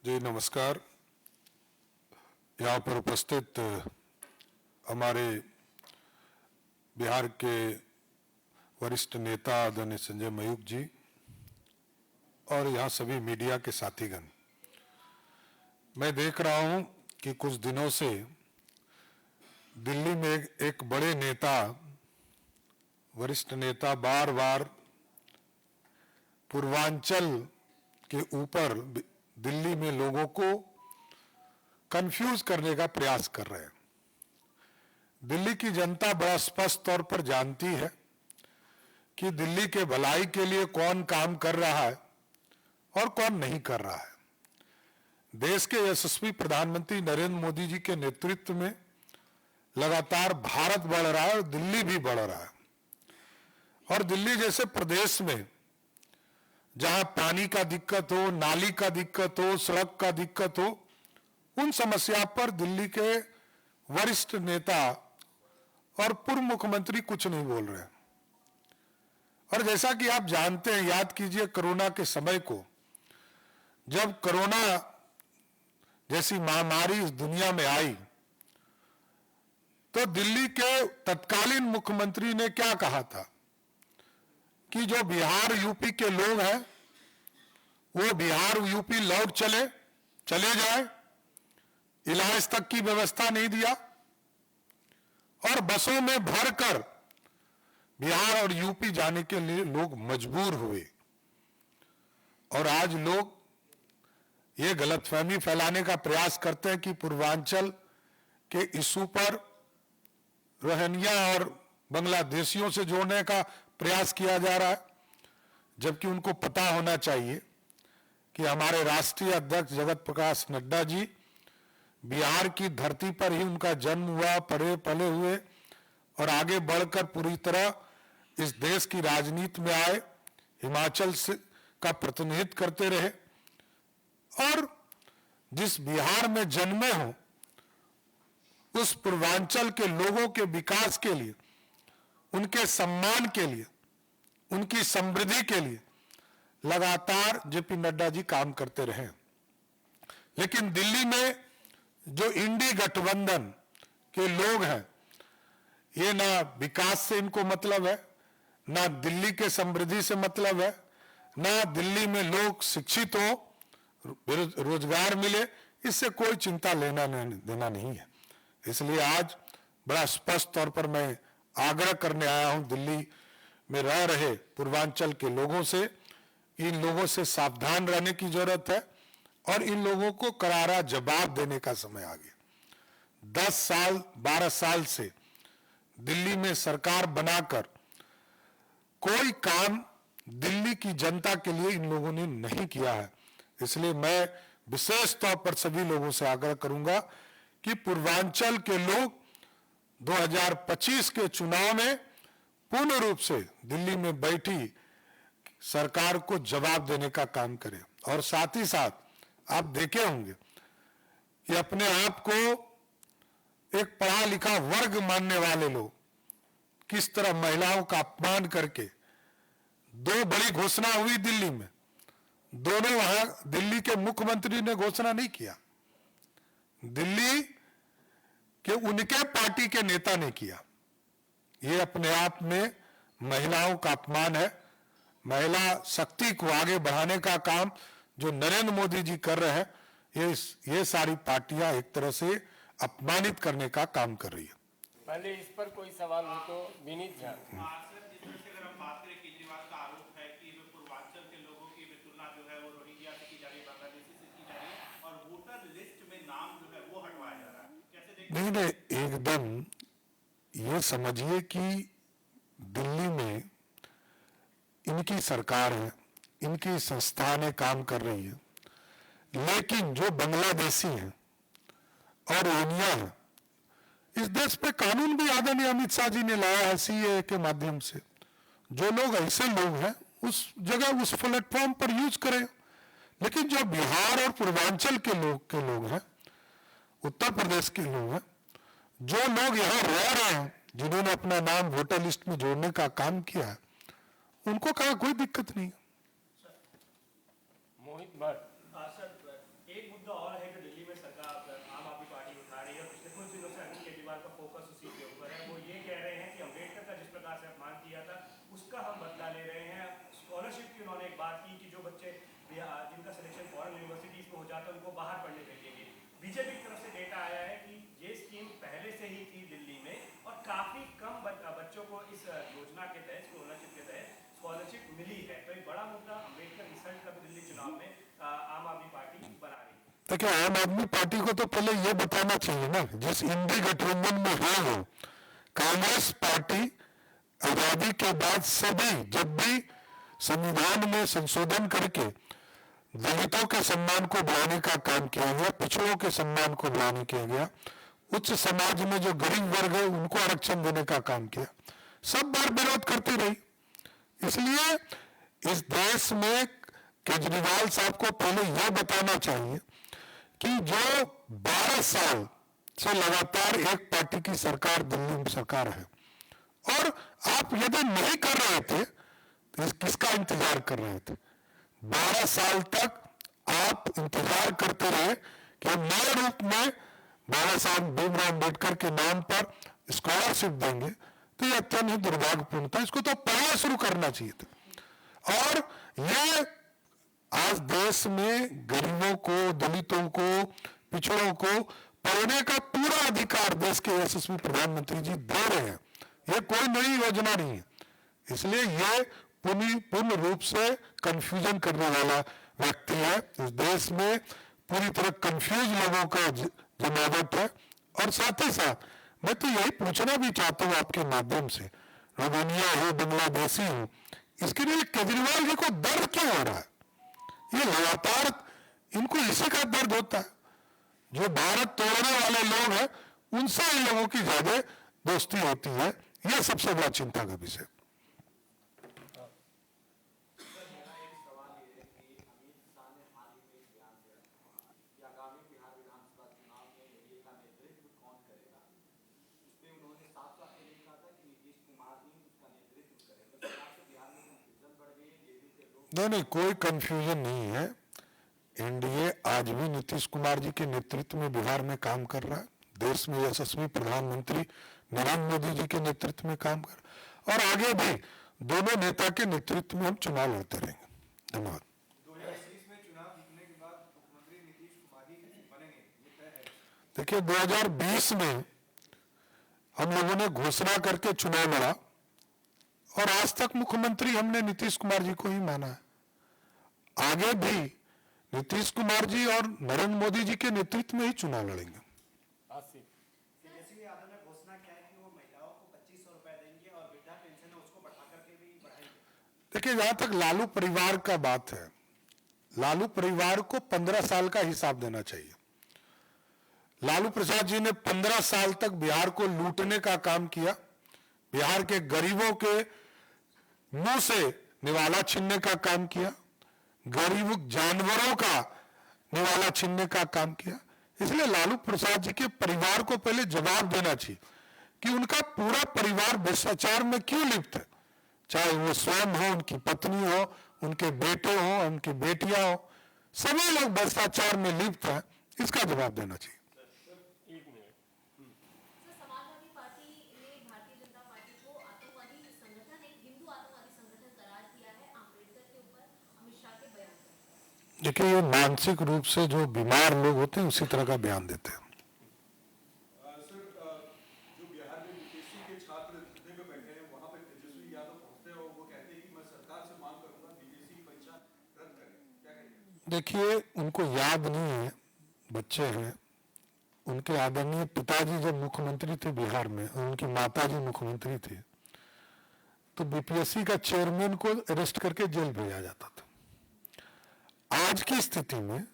जी नमस्कार। यहाँ पर उपस्थित हमारे बिहार के वरिष्ठ नेता आदरणीय संजय मयूख जी और यहाँ सभी मीडिया के साथीगण, मैं देख रहा हूँ कि कुछ दिनों से दिल्ली में एक बड़े नेता, वरिष्ठ नेता बार बार पूर्वांचल के ऊपर दिल्ली में लोगों को कंफ्यूज करने का प्रयास कर रहे हैं। दिल्ली की जनता बड़ा स्पष्ट तौर पर जानती है कि दिल्ली के भलाई के लिए कौन काम कर रहा है और कौन नहीं कर रहा है। देश के यशस्वी प्रधानमंत्री नरेंद्र मोदी जी के नेतृत्व में लगातार भारत बढ़ रहा है और दिल्ली भी बढ़ रहा है। और दिल्ली जैसे प्रदेश में जहां पानी का दिक्कत हो, नाली का दिक्कत हो, सड़क का दिक्कत हो, उन समस्या पर दिल्ली के वरिष्ठ नेता और पूर्व मुख्यमंत्री कुछ नहीं बोल रहे। और जैसा कि आप जानते हैं, याद कीजिए कोरोना के समय को, जब कोरोना जैसी महामारी इस दुनिया में आई तो दिल्ली के तत्कालीन मुख्यमंत्री ने क्या कहा था कि जो बिहार यूपी के लोग हैं वो बिहार यूपी लौट चले जाए। इलाज तक की व्यवस्था नहीं दिया और बसों में भरकर बिहार और यूपी जाने के लिए लोग मजबूर हुए। और आज लोग ये गलतफहमी फैलाने का प्रयास करते हैं कि पूर्वांचल के इशू पर रोहिंग्या और बांग्लादेशियों से जोड़ने का प्रयास किया जा रहा है, जबकि उनको पता होना चाहिए कि हमारे राष्ट्रीय अध्यक्ष जगत प्रकाश नड्डा जी बिहार की धरती पर ही उनका जन्म हुआ, पले हुए और आगे बढ़कर पूरी तरह इस देश की राजनीति में आए, हिमाचल से का प्रतिनिधित्व करते रहे और जिस बिहार में जन्मे हो उस पूर्वांचल के लोगों के विकास के लिए, उनके सम्मान के लिए, उनकी समृद्धि के लिए लगातार जेपी नड्डा जी काम करते रहे। लेकिन दिल्ली में जो इंडी गठबंधन के लोग हैं, ये ना विकास से इनको मतलब है, ना दिल्ली के समृद्धि से मतलब है, ना दिल्ली में लोग शिक्षित हो, रोजगार मिले, इससे कोई चिंता लेना देना नहीं है। इसलिए आज बड़ा स्पष्ट तौर पर मैं आग्रह करने आया हूं दिल्ली में रह रहे पूर्वांचल के लोगों से, इन लोगों से सावधान रहने की जरूरत है और इन लोगों को करारा जवाब देने का समय आ गया। 10 साल 12 साल से दिल्ली में सरकार बनाकर कोई काम दिल्ली की जनता के लिए इन लोगों ने नहीं किया है। इसलिए मैं विशेष तौर पर सभी लोगों से आग्रह करूंगा कि पूर्वांचल के लोग 2025 के चुनाव में पूर्ण रूप से दिल्ली में बैठी सरकार को जवाब देने का काम करें। और साथ ही साथ आप देखे होंगे कि अपने आप को एक पढ़ा लिखा वर्ग मानने वाले लोग किस तरह महिलाओं का अपमान करके, 2 बड़ी घोषणा हुई दिल्ली में, दोनों वहां दिल्ली के मुख्यमंत्री ने घोषणा नहीं किया, दिल्ली के उनके पार्टी के नेता ने किया। ये अपने आप में महिलाओं का अपमान है। महिला शक्ति को आगे बढ़ाने का काम जो नरेंद्र मोदी जी कर रहे हैं, ये सारी पार्टियां एक तरह से अपमानित करने का काम कर रही है। पहले इस पर कोई सवाल हो तो विनीत झा। नहीं, एकदम ये समझिए कि दिल्ली में इनकी सरकार है, इनकी संस्थानें काम कर रही है, लेकिन जो बांग्लादेशी हैं और रोहिंग्या हैं, इस देश पे कानून भी आदरणीय अमित शाह जी ने लाया है सीएए के माध्यम से। जो लोग ऐसे लोग हैं उस जगह उस प्लेटफॉर्म पर यूज करें। लेकिन जो बिहार और पूर्वांचल के लोग हैं, उत्तर प्रदेश के लोग हैं, जो लोग यहाँ रह रहे हैं, जिन्होंने अपना नाम वोटर लिस्ट में जोड़ने का काम किया है, उनको कहा कोई दिक्कत नहीं। मोहित भट्ट। सर, एक मुद्दा में उनको बाहर पढ़ने भेजेंगे। बीजेपी की तरफ से डेटा आया है कि ये स्कीम पहले से ही थी दिल्ली में और काफी कम बच्चों को इस योजना के तहत, स्कॉलरशिप के तहत स्कॉलरशिप मिली है। तो एक बड़ा मुद्दा अम्बेडकर रिसल्ट का भी दिल्ली चुनाव में आम आदमी पार्टी बना रही है। देखिए, आम आदमी पार्टी को तो पहले ये बताना चाहिए ना, जिस इंडी गठबंधन में है वो कांग्रेस पार्टी आजादी के बाद सभी, जब भी संविधान में संशोधन करके दलितों के सम्मान को बढ़ाने का काम किया गया, पिछड़ों के सम्मान को बढ़ाने किया गया, उच्च समाज में जो गरीब वर्ग है उनको आरक्षण देने का काम किया, सब बार विरोध करती रही। इसलिए इस देश में केजरीवाल साहब को पहले यह बताना चाहिए कि जो 12 साल से लगातार एक पार्टी की सरकार दिल्ली में सरकार है, और आप यदि नहीं कर रहे थे तो किसका इंतजार कर रहे थे? 12 साल तक आप इंतजार करते रहे कि हम नए रूप में बाबा साहब भीमराव अम्बेडकर के नाम पर स्कॉलरशिप देंगे, तो ये अत्यंत ही दुर्भाग्यपूर्ण था। इसको तो पहले शुरू करना चाहिए था। और ये आज देश में गरीबों को, दलितों को, पिछड़ों को पढ़ने का पूरा अधिकार देश के यशस्वी प्रधानमंत्री जी दे रहे हैं। ये कोई नई योजना नहीं है। इसलिए ये पूर्ण रूप से कंफ्यूजन करने वाला व्यक्ति है। इस देश में पूरी तरह कंफ्यूज लोगों का जमावट है। और साथ ही साथ मैं तो यही पूछना भी चाहता हूँ आपके माध्यम से, रोमानिया हो, बांग्लादेशी हो, इसके लिए केजरीवाल जी को दर्द क्यों हो रहा है? ये लगातार इनको इसी का दर्द होता है। जो भारत तोड़ने वाले लोग हैं उनसे इन लोगों की ज्यादा दोस्ती होती है। यह सबसे बड़ा चिंता का विषय। नहीं, कोई कंफ्यूजन नहीं है। एनडीए आज भी नीतीश कुमार जी के नेतृत्व में बिहार में काम कर रहा है। देश में यशस्वी प्रधानमंत्री नरेंद्र मोदी जी के नेतृत्व में काम कर रहा है, और आगे भी दोनों नेता के नेतृत्व में हम चुनाव लड़ते रहेंगे। धन्यवाद। 2020 में चुनाव जीतने के बाद मुख्यमंत्री नीतीश कुमार ही बनेंगे, ये तय है? देखिए, 2020 में हम लोगों ने घोषणा करके चुनाव लड़ा और आज तक मुख्यमंत्री हमने नीतीश कुमार जी को ही माना है। आगे भी नीतीश कुमार जी और नरेंद्र मोदी जी के नेतृत्व में ही चुनाव लड़ेंगे। तेजस्वी यादव ने घोषणा किया है कि वो महिलाओं को 2500 रुपए देंगे और वृद्धा पेंशन है उसको बढ़ा करके भी बढ़ाएंगे। देखिए, जहां तक लालू परिवार का बात है, लालू परिवार को 15 साल का हिसाब देना चाहिए। लालू प्रसाद जी ने 15 साल तक बिहार को लूटने का काम किया, बिहार के गरीबों के मुंह से निवाला छीनने का काम किया, गरीब जानवरों का निवाला छीनने का काम किया। इसलिए लालू प्रसाद जी के परिवार को पहले जवाब देना चाहिए कि उनका पूरा परिवार भ्रष्टाचार में क्यों लिप्त है, चाहे वो स्वयं हो, उनकी पत्नी हो, उनके बेटे हो, उनकी बेटियां हो, सभी लोग भ्रष्टाचार में लिप्त हैं। इसका जवाब देना चाहिए। समाजवादी पार्टी ने भारतीय जनता पार्टी को आतंकवादी संगठन, एक हिंदू आतंकवादी संगठन करार दिया है अम्बेडकर के ऊपर अमित शाह के बयान पर। देखिए, ये मानसिक रूप से जो बीमार लोग होते हैं उसी तरह का बयान देते हैं। सर, जो बिहार में यूपीएससी के छात्र धरने पे बैठे हैं वहां पे तेजस्वी यादव पहुंचते हैं और वो कहते हैं कि मैं सरकार से मांग करूंगा बीपीएससी की परीक्षा रद्द करें, क्या कहेंगे? देखिए, उनको याद नहीं है, बच्चे हैं। उनके आदरणीय पिताजी जब मुख्यमंत्री थे बिहार में, उनकी माताजी मुख्यमंत्री थे, तो बीपीएससी का चेयरमैन को अरेस्ट करके जेल भेजा जाता था। आज की स्थिति में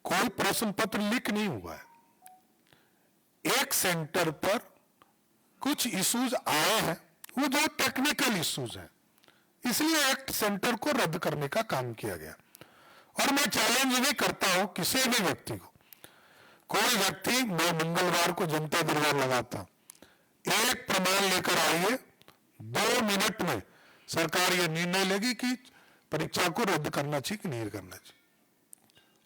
कोई प्रश्न पत्र लीक नहीं हुआ है। एक सेंटर पर कुछ इश्यूज आए हैं, वो जो टेक्निकल इश्यूज हैं, इसलिए एक सेंटर को रद्द करने का काम किया गया। और मैं चैलेंज भी करता हूं किसी भी व्यक्ति को, कोई व्यक्ति, मैं मंगलवार को जनता दरबार लगाता, एक प्रमाण लेकर आइए, 2 मिनट में सरकार यह निर्णय लेगी कि परीक्षा को रद्द करना चाहिए कि नहीं करना चाहिए।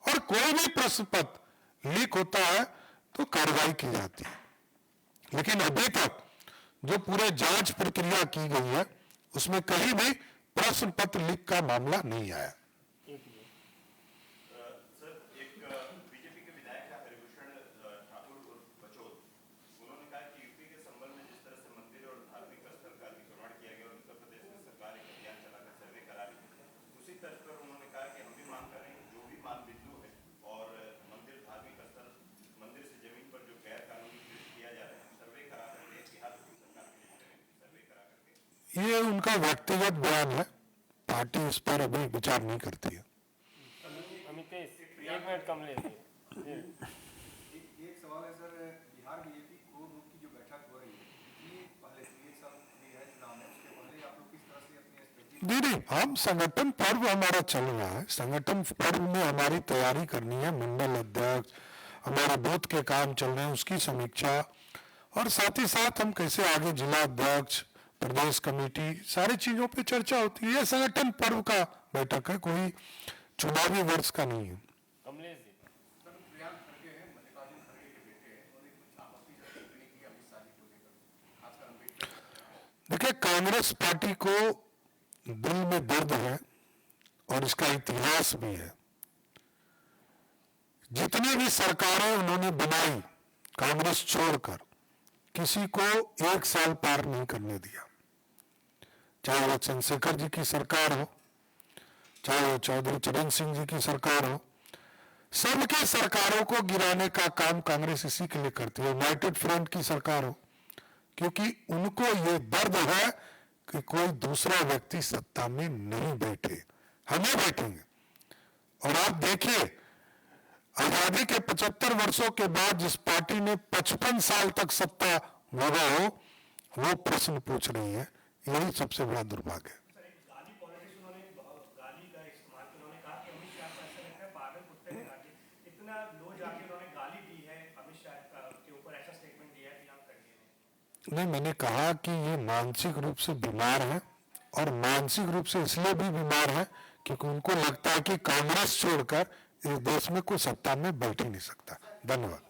और कोई भी प्रश्न पत्र लीक होता है तो कार्रवाई की जाती है। लेकिन अभी तक जो पूरे जांच प्रक्रिया की गई है उसमें कहीं भी प्रश्न पत्र लीक का मामला नहीं आया। सर, एक का व्यक्तिगत बयान है, पार्टी इस पर अभी विचार नहीं करती है। अमितेश, 1 मिनट कमलेश जी। एक सवाल है sir, Bihar BJP core group की जो बैठक हो रही है, ये पहले से 1 साल है चुनाव में, उसके पहले आप लोग किस तरह से अपनी स्ट्रेटजी? नहीं, हम संगठन पर्व हमारा चल रहा है, संगठन पर्व में हमारी तैयारी करनी है, मंडल अध्यक्ष, हमारे बूथ के काम चल रहे हैं उसकी समीक्षा, और साथ ही साथ हम कैसे आगे जिला अध्यक्ष, प्रदेश कमेटी, सारी चीजों पे चर्चा होती है। ये संगठन पर्व का बैठक है, कोई चुनावी वर्ष का नहीं है। कमलेश जी, सर, प्रियांक खड़गे हैं, मल्लिकार्जुन खड़गे के बेटे हैं, उन्होंने कुछ आपत्ति टिप्पणी की अमित शाह जी को लेकर, खासकर अम्बेडकर। देखिए, कांग्रेस पार्टी को दिल में दर्द है और इसका इतिहास भी है। जितनी भी सरकारें उन्होंने बनाई कांग्रेस छोड़कर, किसी को 1 साल पार नहीं करने दिया, चाहे वो चंद्रशेखर जी की सरकार हो, चाहे वो चौधरी चरण सिंह जी की सरकार हो, सबकी सरकारों को गिराने का काम कांग्रेस इसी के लिए करती है। यूनाइटेड फ्रंट की सरकार हो, क्योंकि उनको ये दर्द है कि कोई दूसरा व्यक्ति सत्ता में नहीं बैठे, हमें बैठेंगे। और आप देखिए, आजादी के 75 वर्षों के बाद जिस पार्टी ने 55 साल तक सत्ता भोगा हो, वो प्रश्न पूछ रही है, यही सबसे बड़ा दुर्भाग्य है। सर, एक गाली पॉलिटिक्स उन्होंने गाली का इस्तेमाल किया, उन्होंने कहा कि अमित शाह को ऐसा लगता है पागल कुत्ते ने काटे, इतना लो जाके उन्होंने गाली दी है अमित शाह के ऊपर, ऐसा स्टेटमेंट दिया है कि आप कर दिए। नहीं, मैंने कहा कि ये मानसिक रूप से बीमार है, और मानसिक रूप से इसलिए भी बीमार है क्योंकि उनको लगता है कि कांग्रेस छोड़कर इस देश में कोई सत्ता में बैठ ही नहीं सकता। धन्यवाद।